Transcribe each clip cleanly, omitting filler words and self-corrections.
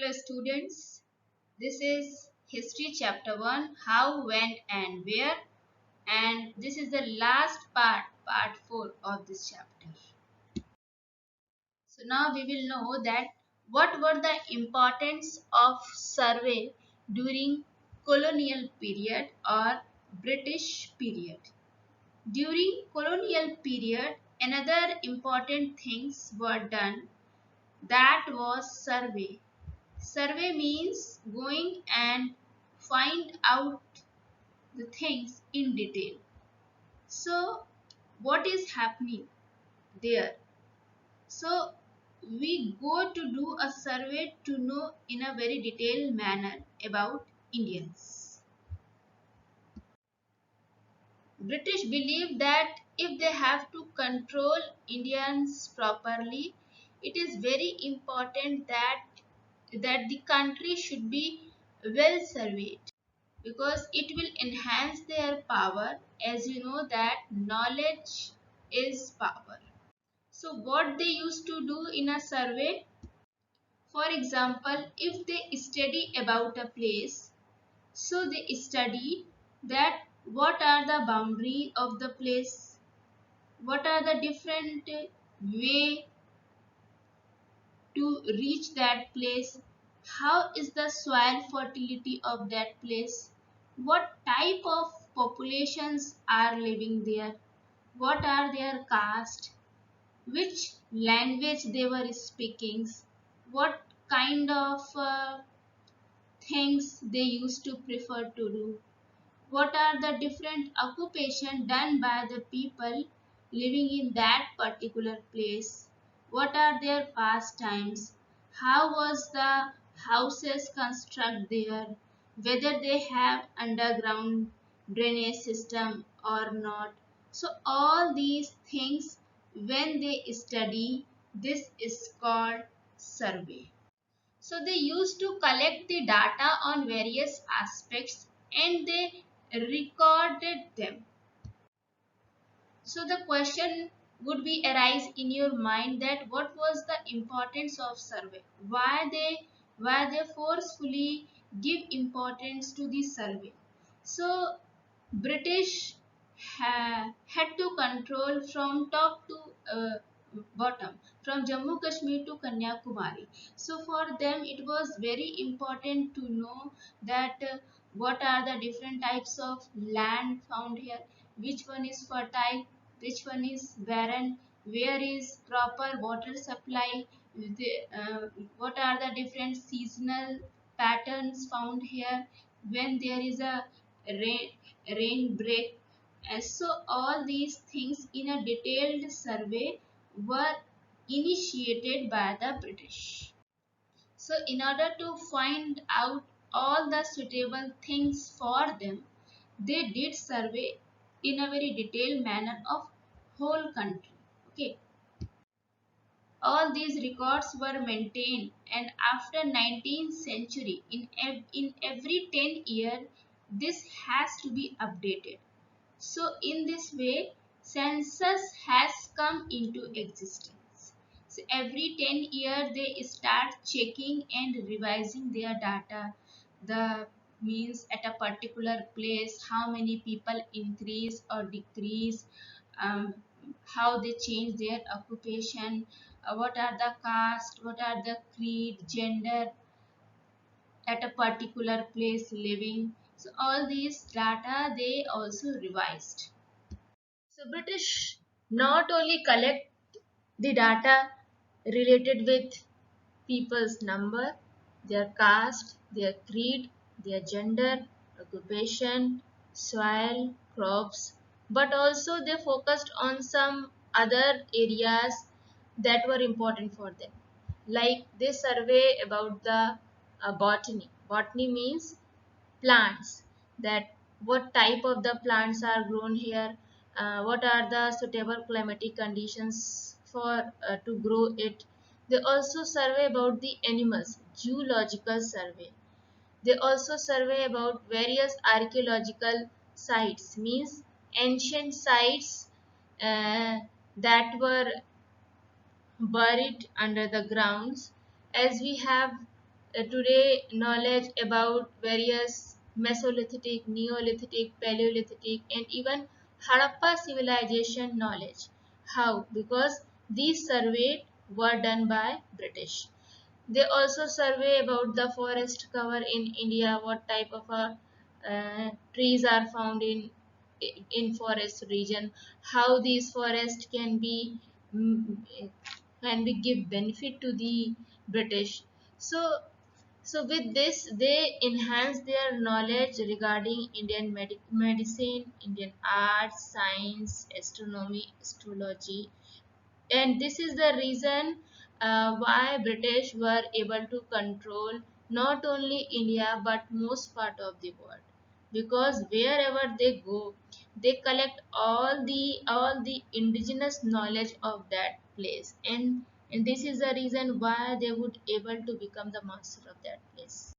Hello students, this is History Chapter 1, How, When and Where, and this is the last part 4 of this chapter. So now we will know that what were the importance of survey during colonial period or British period. During colonial period, another important things were done, that was survey. Survey means going and find out the things in detail. So, what is happening there? So, we go to do a survey to know in a very detailed manner about Indians. British believe that if they have to control Indians properly, it is very important that the country should be well surveyed, because it will enhance their power. As you know that knowledge is power. So what they used to do in a survey, for example, if they study about a place, so they study that what are the boundary of the place, what are the different way to reach that place, how is the soil fertility of that place, what type of populations are living there, what are their caste, which language they were speaking, what kind of things they used to prefer to do, what are the different occupation done by the people living in that particular place, what are their pastimes, how was the houses constructed there, whether they have underground drainage system or not. So all these things, when they study, this is called survey. So they used to collect the data on various aspects and they recorded them. So the question would be arise in your mind that what was the importance of survey? Why they forcefully give importance to the survey? So British had to control from top to bottom, from Jammu Kashmir to Kanyakumari. So for them it was very important to know that what are the different types of land found here, which one is fertile, which one is barren, where is proper water supply, what are the different seasonal patterns found here, when there is a rain, rain break. And so all these things in a detailed survey were initiated by the British. So in order to find out all the suitable things for them, they did survey in a very detailed manner of whole country. Okay. All these records were maintained, and after 19th century, in every 10 years, this has to be updated. So in this way, census has come into existence. So every 10 years they start checking and revising their data. The means at a particular place, how many people increase or decrease, um, how they change their occupation, what are the caste, what are the creed, gender, at a particular place living. So all these data they also revised. So British not only collect the data related with people's number, their caste, their creed, their gender, occupation, soil, crops, but also they focused on some other areas that were important for them. Like they survey about the botany. Botany means plants, that what type of the plants are grown here, what are the suitable climatic conditions for to grow it. They also survey about the animals, geological survey. They also survey about various archaeological sites, means ancient sites uh, that were buried under the grounds. As we have today knowledge about various Mesolithic, Neolithic, Paleolithic, and even Harappa civilization knowledge. How? Because these surveys were done by British. They also survey about the forest cover in India, what type of trees are found in forest region, how these forests mm, can be give benefit to the British. So so with this, they enhance their knowledge regarding Indian medicine, Indian arts, science, astronomy, astrology, and this is the reason why British were able to control not only India but most part of the world, because wherever they go they collect all the indigenous knowledge of that place, and this is the reason why they would able to become the master of that place.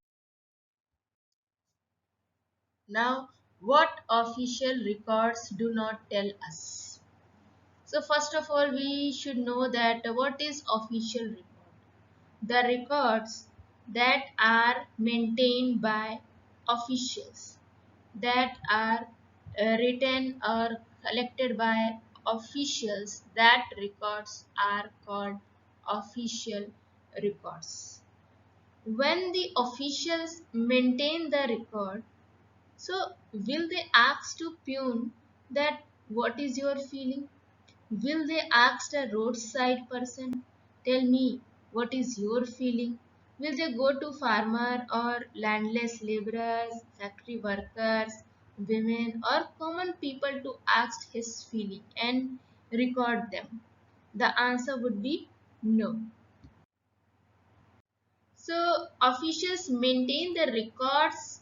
Now, what official records do not tell us? So first of all, we should know that what is official record. The records that are maintained by officials, that are written or collected by officials, that records are called official records. When the officials maintain the record, so will they ask to Pune that what is your feeling? Will they ask a roadside person, tell me what is your feeling? Will they go to farmer or landless laborers, factory workers, women or common people to ask his feeling and record them? The answer would be no. So officials maintain the records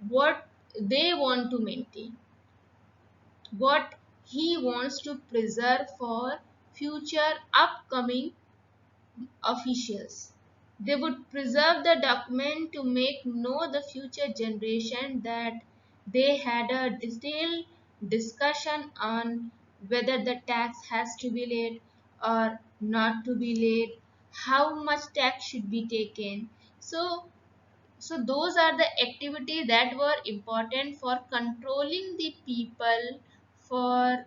what they want to maintain, what he wants to preserve for future upcoming officials. They would preserve the document to make know the future generation that they had a detailed discussion on whether the tax has to be laid or not to be laid, how much tax should be taken. So those are the activities that were important for controlling the people, for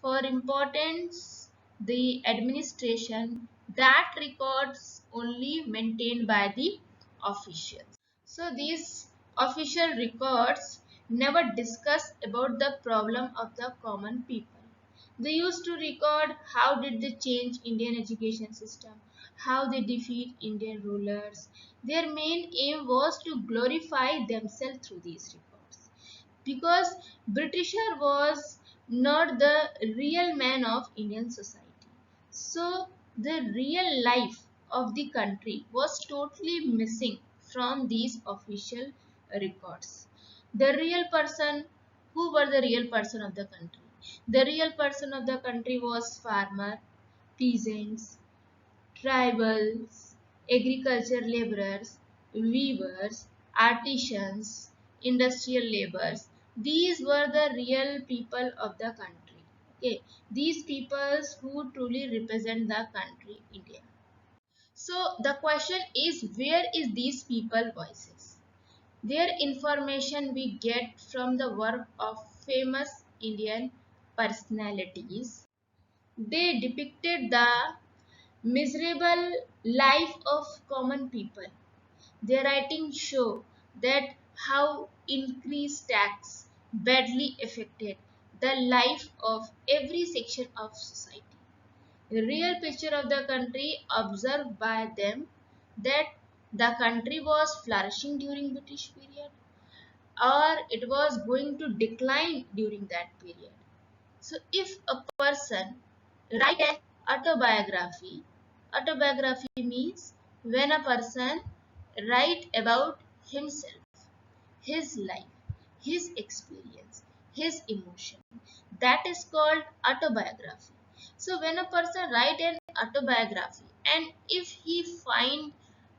for importance the administration, that records only maintained by the officials. So these official records never discuss about the problem of the common people. They used to record how did they change Indian education system, how they defeat Indian rulers. Their main aim was to glorify themselves through these records, because Britisher was not the real man of Indian society. So the real life of the country was totally missing from these official records. The real person, who were the real person of the country? The real person of the country was farmer, peasants, tribals, agriculture laborers, weavers, artisans, industrial laborers. These were the real people of the country. Okay, these peoples who truly represent the country, India. So the question is, where is these people voices? Their information we get from the work of famous Indian personalities. They depicted the miserable life of common people. Their writings show that how increased tax badly affected the life of every section of society. A real picture of the country observed by them, that the country was flourishing during British period or it was going to decline during that period. So if a person write an autobiography, autobiography means when a person write about himself, his life, his experience, his emotion. That is called autobiography. So when a person write an autobiography and if he find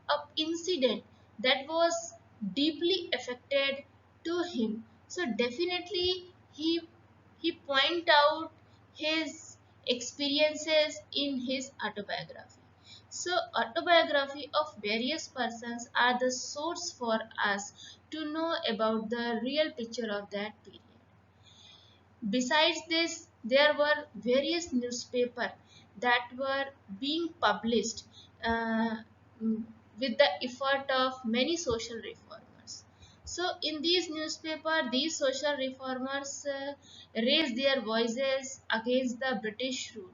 a incident that was deeply affected to him, so definitely he point out his experiences in his autobiography. So autobiography of various persons are the source for us to know about the real picture of that period. Besides this, there were various newspapers that were being published uh, mm, with the effort of many social reformers. So, in these newspapers, these social reformers raised their voices against the British rule.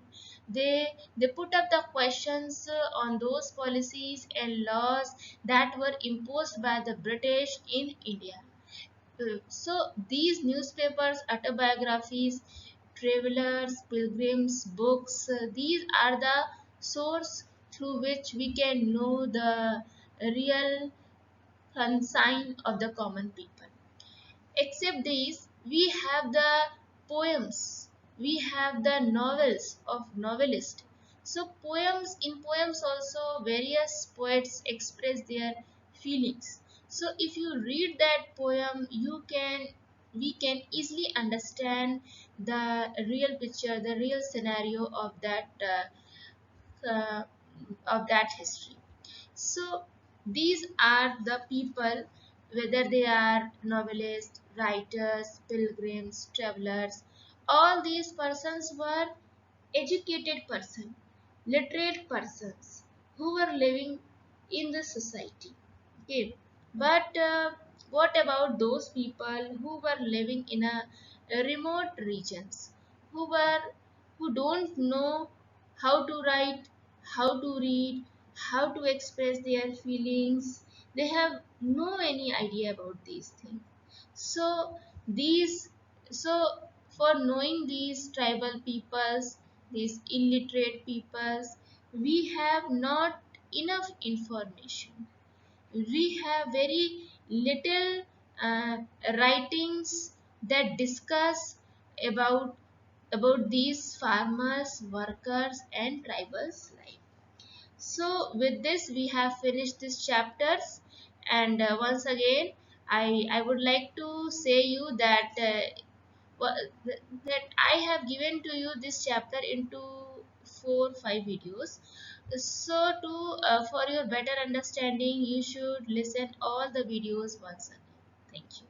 They put up the questions on those policies and laws that were imposed by the British in India. So these newspapers, autobiographies, travelers, pilgrims, books, these are the source through which we can know the real consign of the common people. Except these, we have the poems, we have the novels of novelists. So poems also various poets express their feelings. So if you read that poem, we can easily understand the real picture, the real scenario uh, of that history. So these are the people, whether they are novelists, writers, pilgrims, travelers, all these persons were educated persons, literate persons who were living in the society. Okay, but what about those people who were living in a remote regions, who who don't know how to write, how to read, how to express their feelings? They have no any idea about these things. So these so for knowing these tribal peoples, these illiterate peoples, we have not enough information. We have very little uh, writings that discuss about these farmers, workers, and tribals life. So with this, we have finished these chapters, and once again, I would like to say you that that I have given to you this chapter into 4 5 videos. So to for your better understanding, you should listen all the videos once again. Thank you.